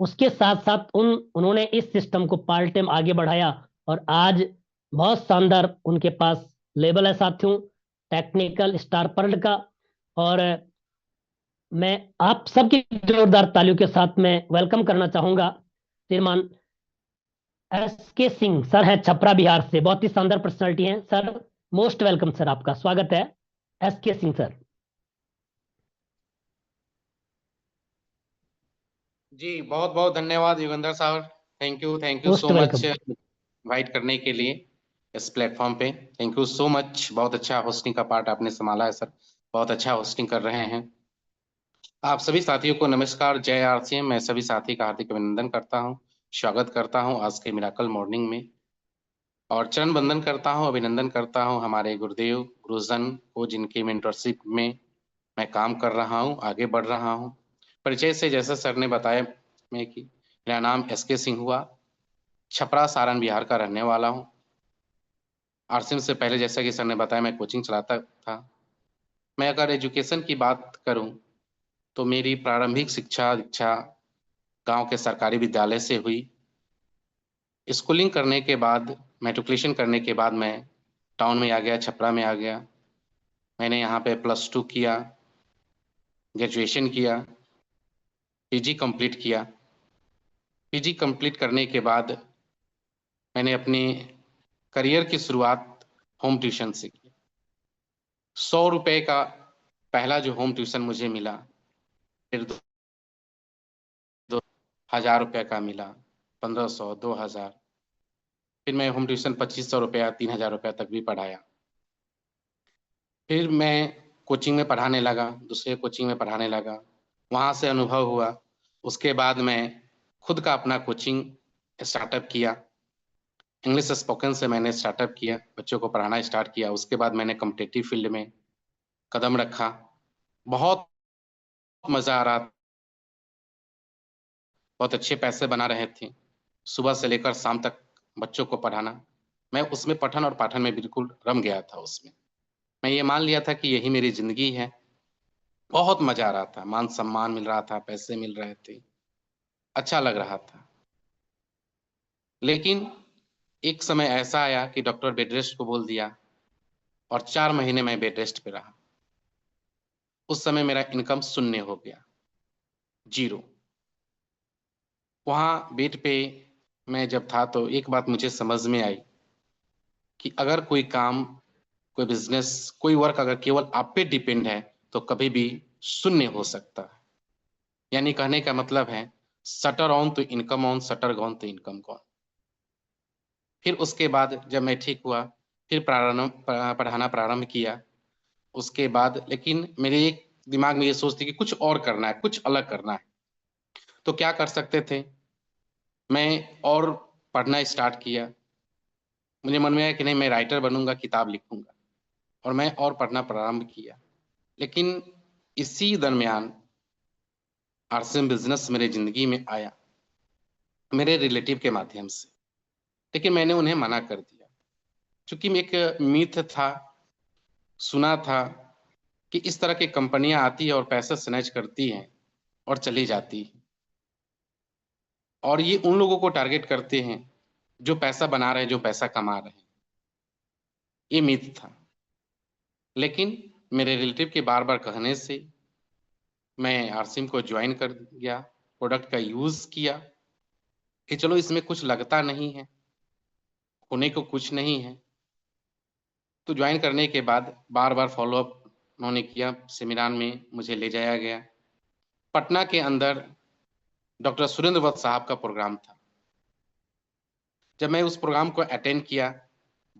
उसके साथ साथ उन्होंने इस सिस्टम को पार्ट टाइम आगे बढ़ाया, और आज बहुत शानदार उनके पास लेबल है साथियों, टेक्निकल स्टार पर्ल का। और मैं आप सबकी जोरदार तालियों के साथ में वेलकम करना चाहूंगा श्रीमान एस के सिंह सर, है छपरा बिहार से, बहुत ही शानदार पर्सनालिटी हैं सर। मोस्ट वेलकम सर, आपका स्वागत है एस के सिंह सर। जी बहुत बहुत धन्यवाद युगंधर साहब। Thank you most so much welcome. Invite करने के लिए इस प्लेटफॉर्म पे। Thank you so much. बहुत अच्छा होस्टिंग का पार्ट आपने संभाला है सर। बहुत अच्छा होस्टिंग कर रहे हैं। आप सभी साथियों को नमस्कार, जय आरसीएम। मैं सभी साथी का हार्दिक अभिनंदन करता हूं, स्वागत करता हूं आज के मिराकल मॉर्निंग में। और चरण वंदन करता हूं, अभिनंदन करता हूं हमारे गुरुदेव गुरुजन को, जिनकी मेंटरशिप में मैं काम कर रहा हूं, आगे बढ़ रहा हूं। परिचय से जैसा सर ने बताया मैं कि मेरा नाम एस के सिंह हुआ, छपरा सारण बिहार का रहने वाला हूँ। आरसीएम से पहले जैसा कि सर ने बताया मैं कोचिंग चलाता था। मैं अगर एजुकेशन की बात करूं तो मेरी प्रारंभिक शिक्षा दीक्षा गांव के सरकारी विद्यालय से हुई। स्कूलिंग करने के बाद, मैट्रिकुलेशन करने के बाद मैं टाउन में आ गया, छपरा में आ गया। मैंने यहाँ पे +2 किया, ग्रेजुएशन किया, पीजी कंप्लीट किया। पीजी कंप्लीट करने के बाद मैंने अपनी करियर की शुरुआत होम ट्यूशन से की। 100 रुपए का पहला जो होम ट्यूशन मुझे मिला, फिर 2,000 रुपये का मिला, 1,500, 2,000। फिर मैं होम ट्यूशन 2,500 रुपया, 3,000 रुपया तक भी पढ़ाया। फिर मैं कोचिंग में पढ़ाने लगा, दूसरे कोचिंग में पढ़ाने लगा, वहाँ से अनुभव हुआ। उसके बाद मैं खुद का अपना कोचिंग स्टार्टअप किया। इंग्लिश स्पोकन से मैंने स्टार्टअप किया, बच्चों को पढ़ाना स्टार्ट किया। उसके बाद मैंने कॉम्पिटिटिव फील्ड में कदम रखा। बहुत मज़ा आ रहा था, बहुत अच्छे पैसे बना रहे थे, सुबह से लेकर शाम तक बच्चों को पढ़ाना। मैं उसमें पठन और पाठन में बिल्कुल रम गया था उसमें। मैं ये मान लिया था कि यही मेरी जिंदगी है। बहुत मजा आ रहा था, मान सम्मान मिल रहा था, पैसे मिल रहे थे, अच्छा लग रहा था। लेकिन एक समय ऐसा आया कि डॉक्टर बेड रेस्ट को बोल दिया, और 4 महीने मैं बेड रेस्ट पे रहा। उस समय मेरा इनकम शून्य हो गया, जीरो। वहाँ बेड पे मैं जब था तो एक बात मुझे समझ में आई कि अगर कोई काम, कोई बिजनेस, कोई वर्क अगर केवल आप पे डिपेंड है तो कभी भी शून्य हो सकता है। यानी कहने का मतलब है, शटर ऑन तो इनकम ऑन, शटर गॉन तो इनकम गॉन। फिर उसके बाद जब मैं ठीक हुआ, फिर पढ़ाना प्रारंभ किया। उसके बाद लेकिन मेरे एक दिमाग में ये सोच थी कि कुछ और करना है, कुछ अलग करना है। तो क्या कर सकते थे? मैं और पढ़ना स्टार्ट किया। मुझे मन में आया कि नहीं, मैं राइटर बनूंगा, किताब लिखूंगा। और मैं और पढ़ना प्रारंभ किया। लेकिन इसी दरमियान आरसीएम बिजनेस मेरे जिंदगी में आया, मेरे रिलेटिव के माध्यम से। लेकिन मैंने उन्हें मना कर दिया, क्योंकि एक मिथ था, सुना था कि इस तरह की कंपनियां आती है और पैसा स्नैच करती हैं और चली जाती है, और ये उन लोगों को टारगेट करते हैं जो पैसा बना रहे हैं, जो पैसा कमा रहे हैं। ये मिथ था। लेकिन मेरे रिलेटिव के बार बार कहने से मैं आरसीएम को ज्वाइन कर गया, प्रोडक्ट का यूज किया कि चलो इसमें कुछ लगता नहीं है, होने को कुछ नहीं है। तो ज्वाइन करने के बाद बार बार फॉलोअप उन्होंने किया, सेमिनार में मुझे ले जाया गया। पटना के अंदर डॉक्टर सुरेंद्र वत्स साहब का प्रोग्राम था। जब मैं उस प्रोग्राम को अटेंड किया,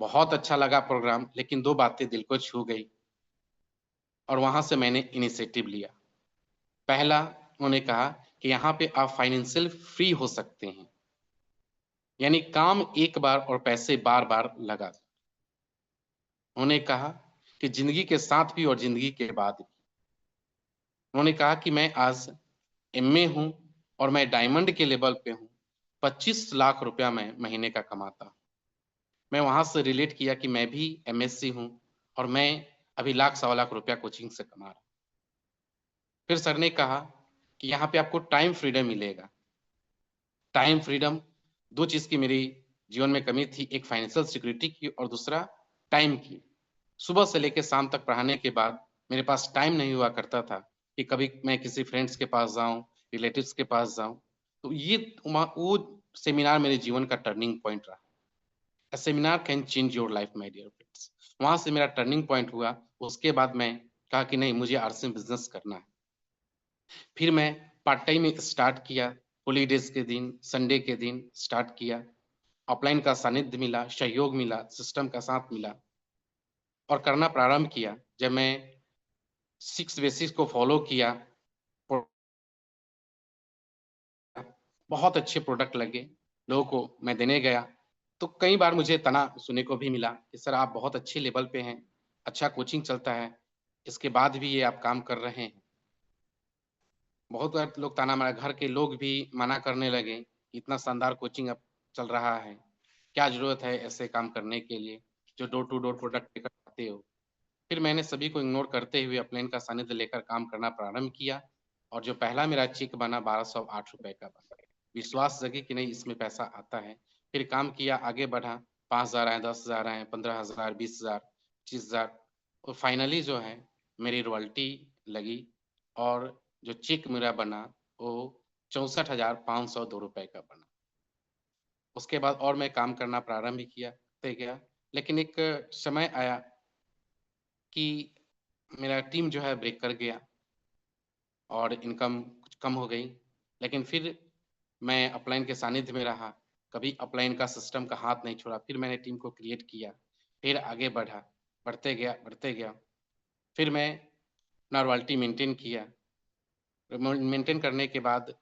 बहुत अच्छा लगा प्रोग्राम, लेकिन दो बातें दिल को छू गई, और वहां से मैंने इनिशिएटिव लिया। पहला, उन्होंने कहा कि यहाँ पे आप फाइनेंशियल फ्री हो सकते हैं, यानी काम एक बार और पैसे बार बार लगा। उन्होंने कहा कि जिंदगी के साथ भी और जिंदगी के बाद भी। उन्होंने कहा कि मैं आज एमए हूं और मैं डायमंड के लेवल पे हूं, 25 लाख रुपया मैं महीने का कमाता हूं। मैं वहां से रिलेट किया कि मैं भी एमएससी हूं, और मैं अभी लाख सवा लाख रुपया कोचिंग से कमा रहा हूं। फिर सर ने कहा कि यहाँ पे आपको टाइम फ्रीडम मिलेगा, टाइम फ्रीडम, दो चीज की मेरी जीवन में कमी थी, एक फाइनेंशियल सिक्योरिटी की और दूसरा टाइम की। सुबह से लेकर शाम तक पढ़ाने के बाद मेरे पास टाइम नहीं हुआ करता था कि कभी मैं किसी फ्रेंड्स के पास जाऊं, रिलेटिव्स के पास जाऊं। तो ये वो सेमिनार मेरे जीवन का टर्निंग पॉइंट रहा। A seminar can change your life, my dear friends. वहां से मेरा टर्निंग पॉइंट हुआ। उसके बाद मैं कहा कि नहीं, मुझे आरसी में बिजनेस करना है। फिर मैं पार्ट टाइम स्टार्ट किया, हॉलीडेज के दिन, संडे के दिन स्टार्ट किया। ऑफलाइन का सानिध्य मिला, सहयोग मिला, सिस्टम का साथ मिला और करना प्रारंभ किया। जब मैं 6 बेसिस को फॉलो किया, बहुत अच्छे प्रोडक्ट लगे, लोगों को मैं देने गया, तो कई बार मुझे तना सुनने को भी मिला कि सर आप बहुत अच्छे लेवल पे हैं, अच्छा कोचिंग चलता है, इसके बाद भी ये आप काम कर रहे हैं। बहुत बार लोग ताना मारा, घर के लोग भी मना करने लगे, इतना शानदार कोचिंग अब चल रहा है, क्या जरूरत है ऐसे काम करने के लिए जो डोर टू डोर प्रोडक्ट लेकर आते हो। फिर मैंने सभी को इग्नोर करते हुए अपलाइन का सानिध्य लेकर काम करना प्रारंभ किया और जो पहला मेरा चेक बना 1208 रुपए का बना। विश्वास जगे कि नहीं, इसमें पैसा आता है। फिर काम किया, आगे बढ़ा, 5,000 आए, 10,000 आए, 15,000, 20,000, 25,000 और फाइनली जो है मेरी रॉयल्टी लगी और जो चेक मेरा बना वो 64,502 रुपए का बना। उसके बाद और मैं काम करना प्रारंभ किया गया, लेकिन एक समय आया कि मेरा टीम जो है ब्रेक कर गया और इनकम कुछ कम हो गई। लेकिन फिर मैं अपलाइन के सानिध्य में रहा, कभी अपलाइन का सिस्टम का हाथ नहीं छोड़ा। फिर मैंने टीम को क्रिएट किया, फिर आगे बढ़ा, बढ़ते गया। फिर मैं अपना रॉयल्टी मेंटेन किया। मेंटेन करने के बाद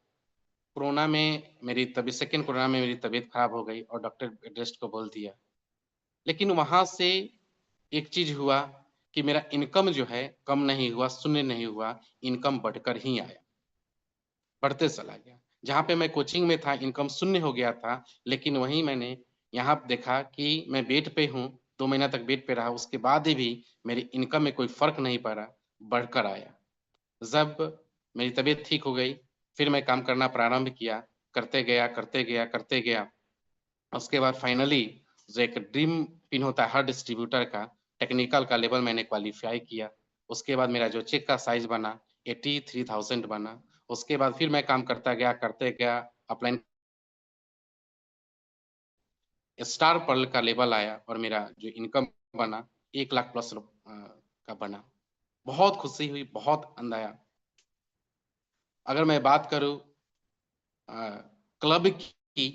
कोरोना में मेरी तबीयत, सेकेंड कोरोना में मेरी तबीयत खराब हो गई और डॉक्टर बेड रेस्ट को बोल दिया। लेकिन वहां से एक चीज हुआ कि मेरा इनकम जो है कम नहीं हुआ, शून्य नहीं हुआ, इनकम बढ़कर ही आया, बढ़ते चला गया। जहाँ पे मैं कोचिंग में था इनकम शून्य हो गया था, लेकिन वहीं मैंने यहाँ देखा कि मैं बेड पे हूँ, 2 महीना तक बेड पे रहा, उसके बाद भी मेरी इनकम में कोई फर्क नहीं पड़ा, बढ़कर आया। जब मेरी तबीयत ठीक हो गई, फिर मैं काम करना प्रारंभ किया, करते गया। उसके बाद फाइनली जो एक ड्रीम पिन होता है हर डिस्ट्रीब्यूटर का, टेक्निकल का लेवल मैंने क्वालिफाई किया। उसके बाद मेरा जो चेक का साइज बना 83,000 बना। उसके बाद फिर मैं काम करते गया, अपलाइन स्टार पर्ल का लेवल आया और मेरा जो इनकम बना 1 लाख प्लस का बना। बहुत खुशी हुई, बहुत आनंद आया। अगर मैं बात करूं क्लब की,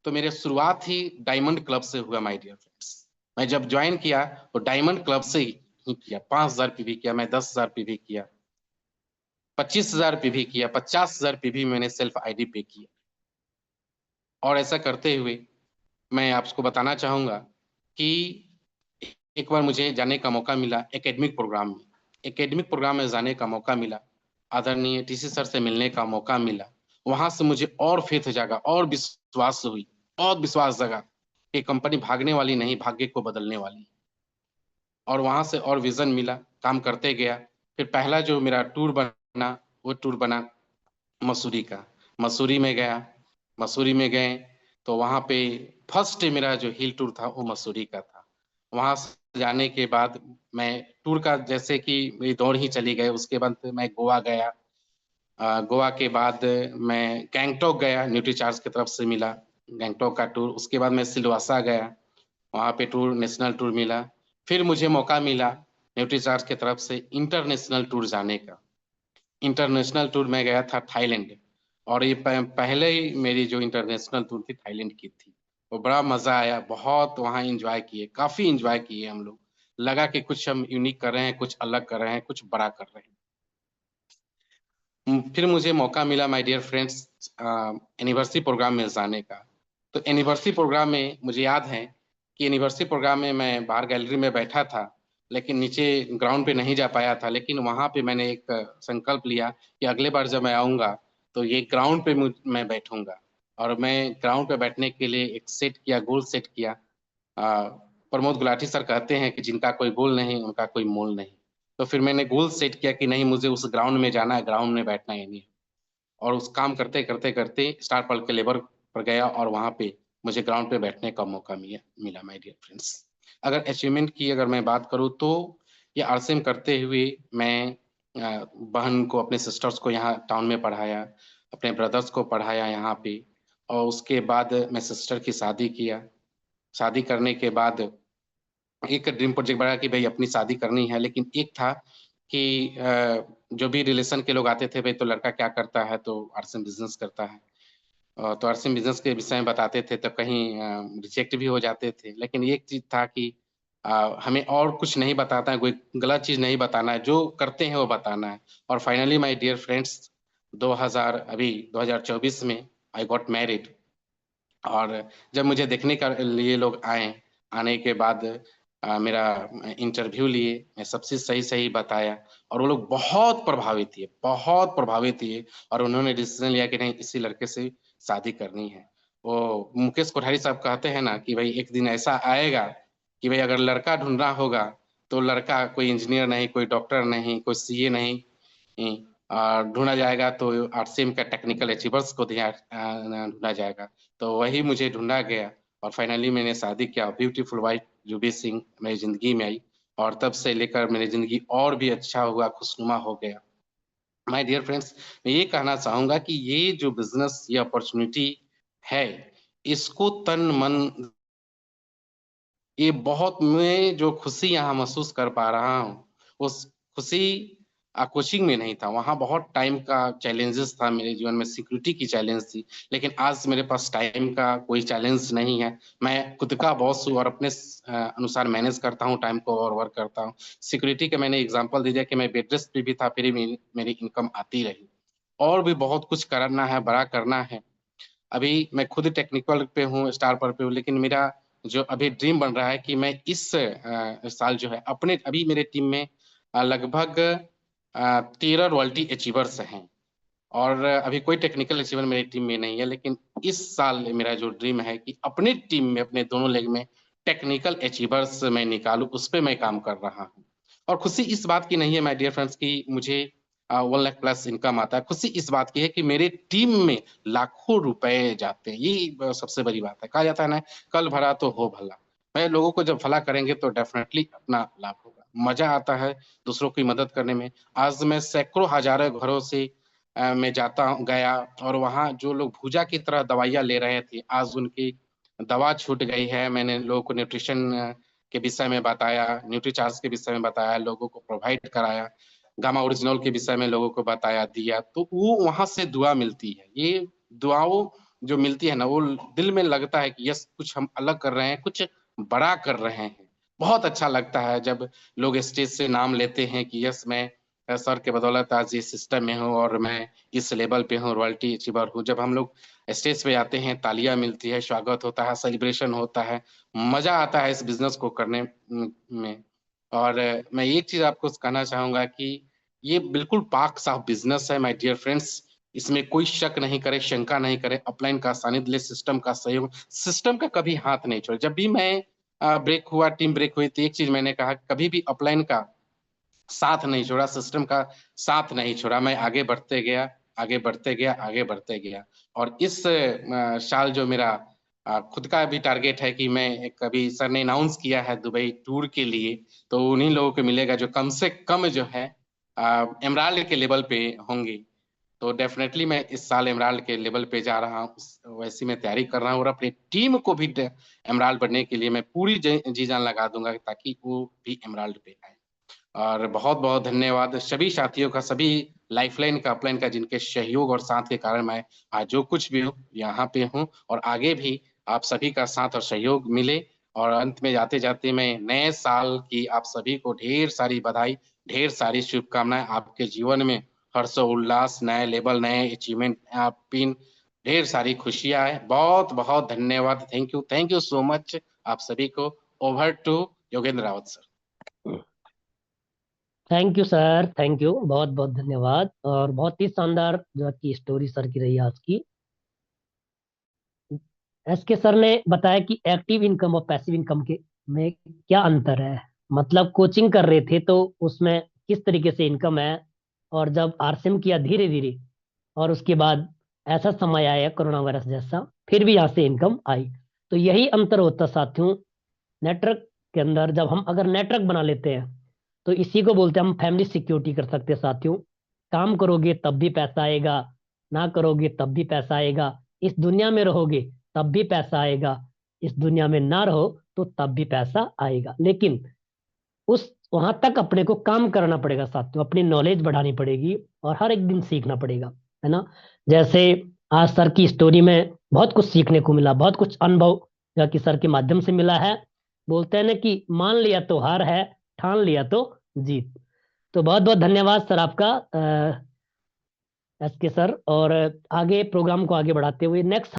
तो मेरे शुरुआत ही डायमंड क्लब से हुआ माय डियर फ्रेंड्स। मैं जब ज्वाइन किया तो डायमंड क्लब से ही किया। 5,000 पीवी किया, मैं 10,000 पीवी किया, 25,000 पीवी किया, 50,000 पीवी मैंने सेल्फ आईडी पे किया। और ऐसा करते हुए मैं आपको बताना चाहूंगा कि एक बार मुझे जाने का मौका मिला एकेडमिक प्रोग्राम में। एकेडमिक प्रोग्राम में जाने का मौका मिला, आदरणीय टीसी सर से मिलने का मौका मिला। वहां से मुझे और फेथ जागा और विश्वास हुई, बहुत विश्वास जगा कि कंपनी भागने वाली नहीं, भाग्य को बदलने वाली। और वहां से और विजन मिला, काम करते गया। फिर पहला जो मेरा टूर बना वो टूर बना मसूरी का। मसूरी में गया, मसूरी में गए तो वहां पे फर्स्ट मेरा जो हिल टूर था वो मसूरी का था। वहां से जाने के बाद मैं टूर का जैसे कि मेरी दौड़ ही चली गई। उसके बाद मैं गोवा गया, गोवा के बाद मैं गैंगटॉक गया, न्यूट्रीचार्ज की तरफ से मिला गैंगटॉक का टूर। उसके बाद मैं सिलवासा गया, वहाँ पे टूर, नेशनल टूर मिला। फिर मुझे मौका मिला न्यूट्रीचार्ज की तरफ से इंटरनेशनल टूर जाने का। इंटरनेशनल टूर में गया था थाईलैंड, और ये पहले ही मेरी जो इंटरनेशनल टूर थी थाईलैंड की थी। वो बड़ा मजा आया, बहुत वहाँ एंजॉय किए, काफी एंजॉय किए हम लोग। लगा कि कुछ हम यूनिक कर रहे हैं, कुछ अलग कर रहे हैं, कुछ बड़ा कर रहे हैं। फिर मुझे मौका मिला my dear friends anniversary programme में जाने का। तो एनिवर्सरी प्रोग्राम में मुझे याद है कि एनिवर्सरी प्रोग्राम में मैं बाहर गैलरी में बैठा था, लेकिन नीचे ग्राउंड पे नहीं जा पाया था। लेकिन वहां पे मैंने एक संकल्प लिया कि अगले बार जब मैं आऊंगा तो ये ग्राउंड पे मैं बैठूंगा। और मैं ग्राउंड पे बैठने के लिए एक सेट किया, गोल सेट किया। प्रमोद गुलाटी सर कहते हैं कि जिनका कोई गोल नहीं उनका कोई मोल नहीं। तो फिर मैंने गोल सेट किया कि नहीं, मुझे उस ग्राउंड में जाना है, ग्राउंड में बैठना है नहीं। और उस काम करते करते करते स्टार पल के लेवल पर गया और वहाँ पे मुझे ग्राउंड पे बैठने का मौका मिला माय डियर फ्रेंड्स। अगर अचीवमेंट की अगर मैं बात करूँ तो ये आरसीएम करते हुए मैं बहन को, अपने सिस्टर्स को यहाँ टाउन में पढ़ाया, अपने ब्रदर्स को पढ़ाया यहाँ पे, और उसके बाद मैं सिस्टर की शादी किया। शादी करने के बाद एक ड्रीम प्रोजेक्ट बना कि भाई अपनी शादी करनी है, लेकिन एक था कि जो भी रिलेशन के लोग आते थे, भाई तो लड़का क्या करता है, तो आरसीएम बिजनेस करता है। तो आरसीएम बिजनेस के विषय में बताते थे तो कहीं रिजेक्ट भी हो जाते थे। लेकिन एक चीज था कि हमें और कुछ नहीं बताता है, कोई गलत चीज नहीं बताना है, जो करते हैं वो बताना है। और फाइनली माय डियर फ्रेंड्स, 2024 में आई गॉट मैरिड। और जब मुझे देखने का लिए लोग आने के बाद मेरा इंटरव्यू लिए, मैं सबसे सही सही बताया, और वो लोग बहुत प्रभावित हुए, बहुत प्रभावित हुए, और उन्होंने डिसीजन लिया कि नहीं, इसी लड़के से शादी करनी है। वो मुकेश कोठारी साहब कहते हैं ना कि भाई एक दिन ऐसा आएगा कि भाई अगर लड़का ढूंढना होगा तो लड़का कोई इंजीनियर नहीं, कोई डॉक्टर नहीं, कोई सीए नहीं, ढूंढा जाएगा तो आरसीएम का टेक्निकल अचीवर्स को ढूंढा जाएगा। तो वही मुझे ढूंढा गया, और फाइनली मैंने शादी किया। ब्यूटीफुल वाइफ जुबी सिंह मेरी जिंदगी में आई, और तब से लेकर मेरी जिंदगी और भी अच्छा हुआ, खुशनुमा हो गया। माय डियर फ्रेंड्स, मैं ये कहना चाहूंगा कि ये जो बिजनेस, ये अपॉर्चुनिटी है, इसको तन मन, ये बहुत, मैं जो खुशी यहाँ महसूस कर पा रहा हूँ, उस खुशी कोचिंग में नहीं था। वहाँ बहुत टाइम का चैलेंजेस था मेरे जीवन में, सिक्योरिटी की चैलेंज थी। लेकिन आज मेरे पास टाइम का कोई चैलेंज नहीं है। मैं खुद का बॉस हूँ और अपने अनुसार मैनेज करता हूँ टाइम को और वर्क करता हूँ। सिक्योरिटी का मैंने एग्जांपल दे दिया कि मैं बेड रेस्ट पे भी था, फिर भी मेरी इनकम आती रही। और भी बहुत कुछ करना है, बड़ा करना है। अभी मैं खुद टेक्निकल पे हूँ, स्टार पर पे हूँ, लेकिन मेरा जो अभी ड्रीम बन रहा है कि मैं इस साल जो है अपने, अभी मेरे टीम में लगभग 13 रॉयल्टी अचीवर्स हैं, और अभी कोई टेक्निकल अचीवर मेरी टीम में नहीं है। लेकिन इस साल मेरा जो ड्रीम है कि अपने टीम में, अपने दोनों लेग में टेक्निकल अचीवर्स मैं निकालूं, उस पर मैं काम कर रहा हूं। और खुशी इस बात की नहीं है माय डियर फ्रेंड्स कि मुझे 1 लाख प्लस इनकम आता है। खुशी इस बात की है कि मेरे टीम में लाखों रुपए जाते हैं। ये सबसे बड़ी बात है। कहा जाता है ना, कल भला तो हो भला। मैं लोगों को जब भला करेंगे तो डेफिनेटली अपना लाभ होगा। मजा आता है दूसरों की मदद करने में। आज मैं सैकड़ों हजारों घरों से मैं गया, और वहाँ जो लोग भूजा की तरह दवाइयाँ ले रहे थे, आज उनकी दवा छूट गई है। मैंने लोगों को न्यूट्रिशन के विषय में बताया, न्यूट्रीचार्ज के विषय में बताया, लोगों को प्रोवाइड कराया, गामा ओरिजिनल के विषय में लोगों को बताया दिया। तो वो वहां से दुआ मिलती है। ये दुआओं जो मिलती है ना, वो दिल में लगता है कि यस, कुछ हम अलग कर रहे हैं, कुछ बड़ा कर रहे हैं। बहुत अच्छा लगता है जब लोग स्टेज से नाम लेते हैं कि यस, मैं सर के बदौलत आज इस सिस्टम में हूँ और मैं इस लेवल पे हूँ, रॉयल्टी अचीवर हूँ। जब हम लोग स्टेज पे आते हैं, तालियां मिलती है, स्वागत होता है, सेलिब्रेशन होता है, मजा आता है इस बिजनेस को करने में। और मैं एक चीज आपको कहना चाहूंगा कि ये बिल्कुल पाक साफ बिजनेस है माय डियर फ्रेंड्स। इसमें कोई शक नहीं करे, शंका नहीं करे। अपलाइन का सानिध्य ले, सिस्टम का सहयोग, सिस्टम का कभी हाथ नहीं छोड़े। जब भी मैं ब्रेक हुआ, टीम ब्रेक हुई, तो एक चीज मैंने कहा, कभी भी अपलाइन का साथ नहीं छोड़ा, सिस्टम का साथ नहीं छोड़ा। मैं आगे बढ़ते गया, आगे बढ़ते गया, आगे बढ़ते गया। और इस साल जो मेरा खुद का भी टारगेट है कि मैं, कभी सर ने अनाउंस किया है दुबई टूर के लिए, तो उन्हीं लोगों को मिलेगा जो कम से कम जो है एमराल्ड के लेवल पे होंगे। तो डेफिनेटली मैं इस साल एमराल्ड के लेवल पे जा रहा हूँ, वैसी मैं तैयारी कर रहा हूँ, और अपनी टीम को भी एमराल्ड बनने के लिए मैं पूरी जी जान लगा दूंगा ताकि वो भी एमराल्ड पे आए। और बहुत बहुत धन्यवाद सभी साथियों का, सभी लाइफलाइन का, अपलाइन का, जिनके सहयोग और साथ के कारण मैं आज जो कुछ भी हूँ यहाँ पे हूँ, और आगे भी आप सभी का साथ और सहयोग मिले। और अंत में जाते जाते मैं नए साल की आप सभी को ढेर सारी बधाई, ढेर सारी शुभकामनाएं। आपके जीवन में हर्षोल्लास, नए लेवल, नए अचीवमेंट, आप पिन, ढेर सारी खुशियां आए। बहुत बहुत धन्यवाद। थैंक यू सो मच आप सभी को। Over to Yogendra Rawat sir. Thank you sir, thank you, बहुत बहुत धन्यवाद। और बहुत ही शानदार जो आपकी स्टोरी सर की रही आज की। एस के सर ने बताया कि एक्टिव इनकम और पैसिव इनकम के में क्या अंतर है। मतलब कोचिंग कर रहे थे तो उसमें किस तरीके से इनकम है, और जब आरसीएम किया धीरे धीरे, और उसके बाद ऐसा समय आया कोरोना वायरस जैसा, फिर भी यहाँ से इनकम आई। तो यही अंतर होता साथियों नेटवर्क के अंदर। जब हम अगर नेटवर्क बना लेते हैं तो इसी को बोलते हैं हम फैमिली सिक्योरिटी कर सकते हैं साथियों। काम करोगे तब भी पैसा आएगा, ना करोगे तब भी पैसा आएगा। इस दुनिया में रहोगे तब भी पैसा आएगा, इस दुनिया में ना रहो तो तब भी पैसा आएगा। लेकिन उस वहां तक अपने को काम करना पड़ेगा साथियों, अपनी नॉलेज बढ़ानी पड़ेगी और हर एक दिन सीखना पड़ेगा, है ना। जैसे आज सर की स्टोरी में बहुत कुछ सीखने को मिला, बहुत कुछ अनुभव जो कि सर के माध्यम से मिला है। बोलते हैं ना कि मान लिया तो हार है, ठान लिया तो जीत। तो बहुत बहुत धन्यवाद सर आपका, एस के सर। और आगे प्रोग्राम को आगे बढ़ाते हुए नेक्स्ट